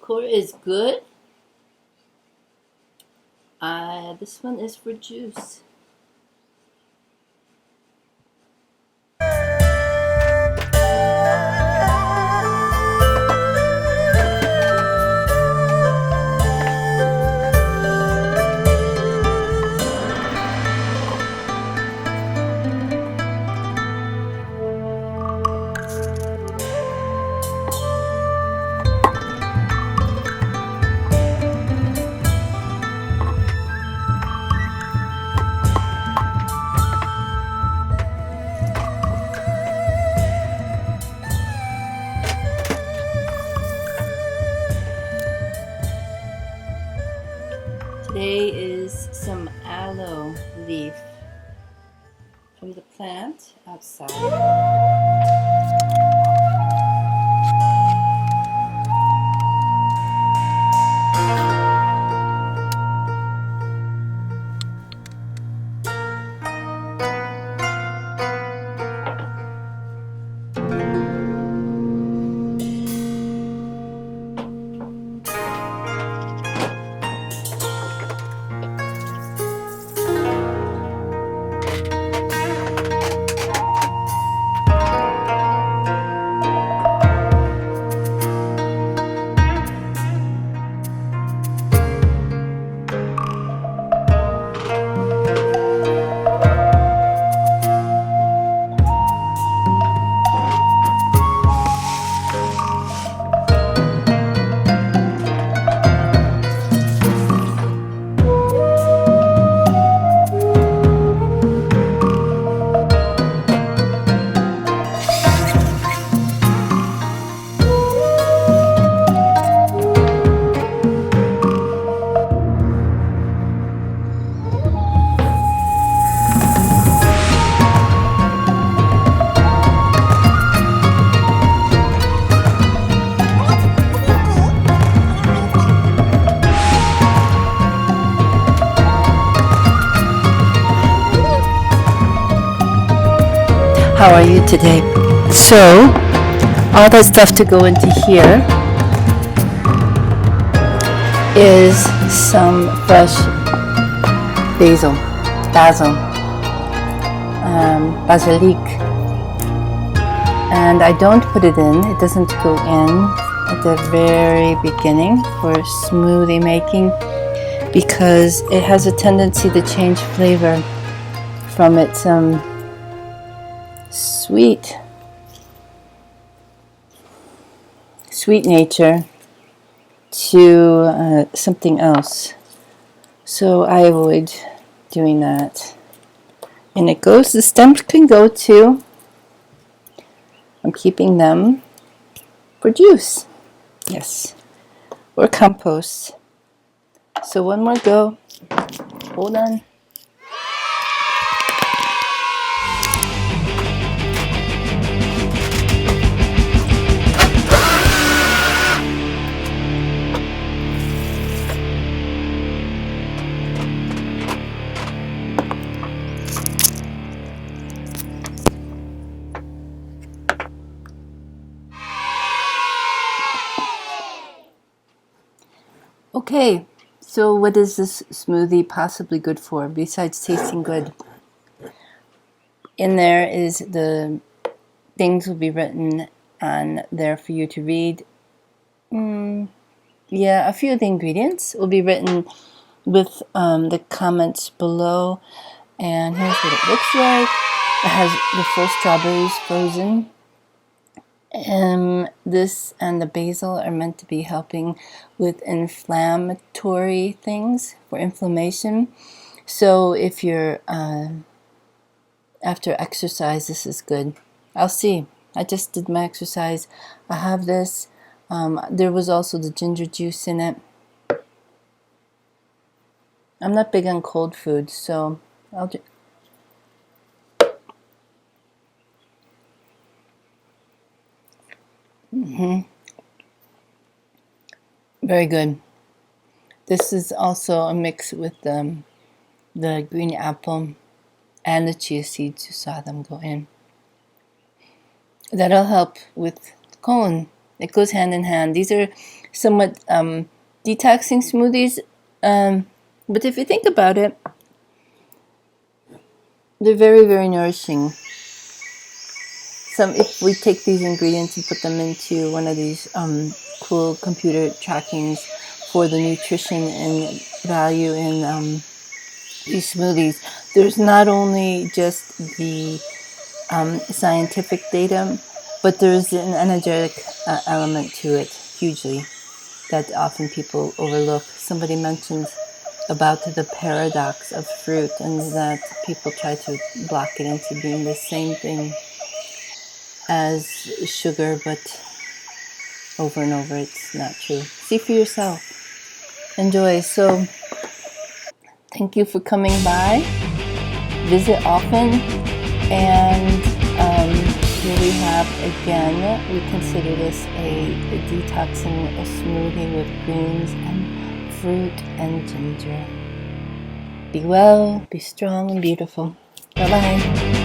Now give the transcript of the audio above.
core is good. This one is for juice. Today is some aloe leaf from the plant outside. How are you today? So, all that stuff to go into here is some fresh basilic, and I don't put it in. It doesn't go in at the very beginning for smoothie making because it has a tendency to change flavor from its sweet nature to something else. So I avoid doing that. And the stems can go to, I'm keeping them for juice. Yes. Or compost. So one more go. Hold on. Okay, so what is this smoothie possibly good for besides tasting good? In there is the things will be written on there for you to read. A few of the ingredients will be written with the comments below. And here's what it looks like. It has the full strawberries frozen. This and the basil are meant to be helping with inflammatory things, for inflammation. So if you're after exercise, this is good. I'll see. I just did my exercise. I have this. There was also the ginger juice in it. I'm not big on cold food, so I'll do. Very good. This is also a mix with the green apple and the chia seeds. You saw them go in. That'll help with colon It goes hand in hand. These are somewhat detoxing smoothies, but if you think about it, they're very, very nourishing. If we take these ingredients and put them into one of these cool computer trackings for the nutrition and value in these smoothies, there's not only just the scientific data, but there's an energetic element to it, hugely, that often people overlook. Somebody mentioned about the paradox of fruit, and that people try to block it into being the same thing as sugar, but over and over it's not true. See for yourself. Enjoy. So thank you for coming by. Visit often. And here we have, again, we consider this a detoxing smoothie with greens and fruit and ginger. Be well, be strong and beautiful. Bye-bye.